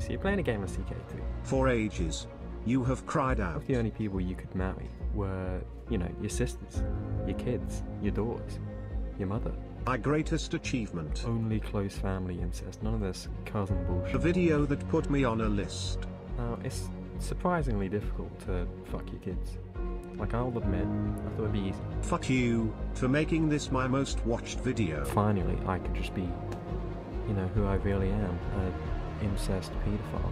CK2, so you're playing a game of CK2. For ages, you have cried out. The only people you could marry were, you know, your sisters, your kids, your daughters, your mother. My greatest achievement. Only close family incest, none of this cousin bullshit. The video that put me on a list. Now, it's surprisingly difficult to fuck your kids. Like, I'll admit, I thought it'd be easy. Fuck you for making this my most watched video. Finally, I could just be, you know, who I really am, an incest paedophile.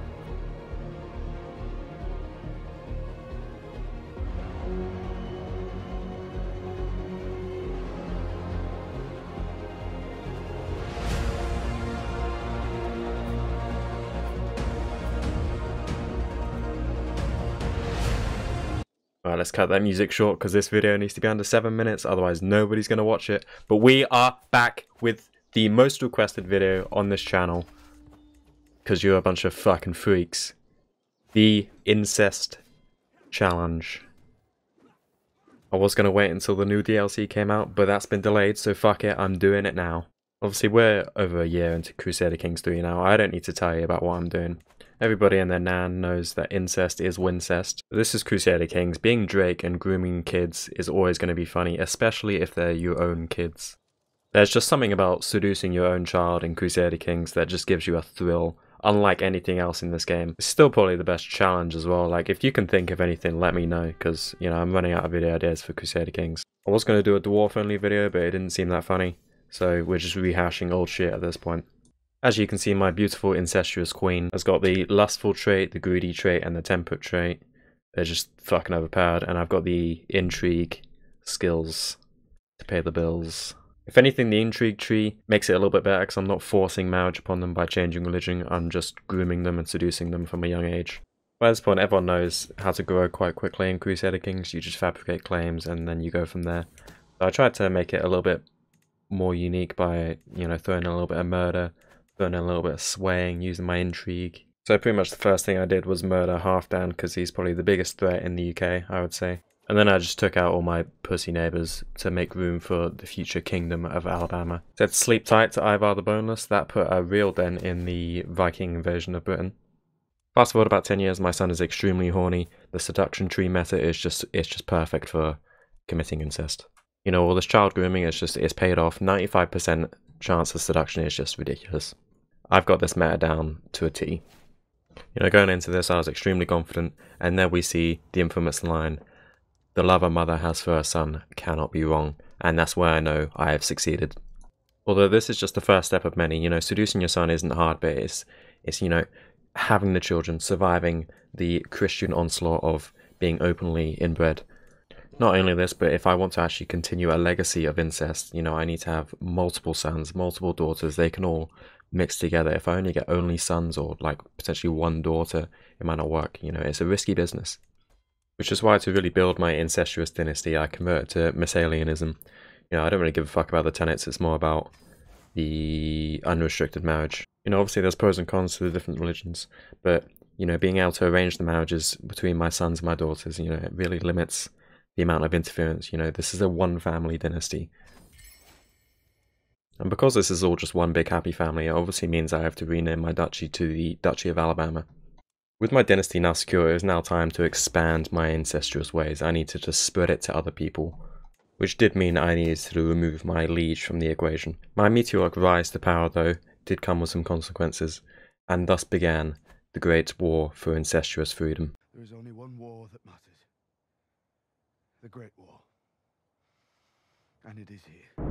Alright, let's cut that music short because this video needs to be under 7 minutes, otherwise nobody's going to watch it. But we are back with the most requested video on this channel, because you're a bunch of fucking freaks. The Incest Challenge. I was going to wait until the new DLC came out, but that's been delayed, so fuck it, I'm doing it now. Obviously, we're over a year into Crusader Kings 3 now. I don't need to tell you about what I'm doing. Everybody and their nan knows that incest is wincest. This is Crusader Kings. Being Drake and grooming kids is always going to be funny, especially if they're your own kids. There's just something about seducing your own child in Crusader Kings that just gives you a thrill, unlike anything else in this game. It's still probably the best challenge as well. Like, if you can think of anything, let me know, because, you know, I'm running out of video ideas for Crusader Kings. I was going to do a dwarf-only video, but it didn't seem that funny, so we're just rehashing old shit at this point. As you can see, my beautiful incestuous queen has got the lustful trait, the greedy trait, and the temperate trait. They're just fucking overpowered, and I've got the intrigue skills to pay the bills. If anything, the intrigue tree makes it a little bit better because I'm not forcing marriage upon them by changing religion, I'm just grooming them and seducing them from a young age. By this point, everyone knows how to grow quite quickly in Crusader Kings. You just fabricate claims and then you go from there. So I tried to make it a little bit more unique by, you know, throwing in a little bit of murder, throwing in a little bit of swaying, using my intrigue. So pretty much the first thing I did was murder Halfdan because he's probably the biggest threat in the UK, I would say. And then I just took out all my pussy neighbours to make room for the future kingdom of Alabama. Said sleep tight to Ivar the Boneless. That put a real dent in the Viking invasion of Britain. Fast forward about 10 years, my son is extremely horny. The seduction tree method is just perfect for committing incest. You know, all this child grooming it's paid off. 95% chance of seduction is just ridiculous. I've got this meta down to a T. You know, going into this I was extremely confident, and there we see the infamous line, "The love a mother has for her son cannot be wrong," and that's where I know I have succeeded. Although this is just the first step of many. You know, seducing your son isn't hard, but it's you know, having the children, surviving the Christian onslaught of being openly inbred. Not only this, but if I want to actually continue a legacy of incest, you know, I need to have multiple sons, multiple daughters. They can all mix together. If I only get only sons or like potentially one daughter, it might not work. You know, it's a risky business. Which is why to really build my incestuous dynasty, I converted to Messalianism. You know, I don't really give a fuck about the tenets. It's more about the unrestricted marriage. You know, obviously there's pros and cons to the different religions, but, you know, being able to arrange the marriages between my sons and my daughters, you know, it really limits the amount of interference. You know, this is a one family dynasty. And because this is all just one big happy family, it obviously means I have to rename my duchy to the Duchy of Alabama. With my dynasty now secure, it is now time to expand my incestuous ways. I need to just spread it to other people. Which did mean I needed to remove my liege from the equation. My meteoric rise to power, though, did come with some consequences, and thus began the Great War for Incestuous Freedom. There is only one war that matters. The Great War. And it is here.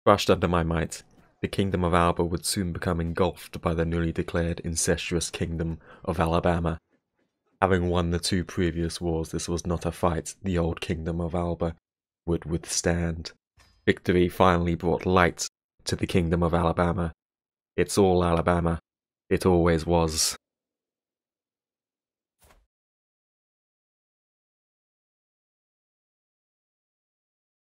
Crushed under my might. the Kingdom of Alba would soon become engulfed by the newly declared incestuous Kingdom of Alabama. Having won the 2 previous wars, this was not a fight the old Kingdom of Alba would withstand. Victory finally brought light to the Kingdom of Alabama. It's all Alabama. It always was.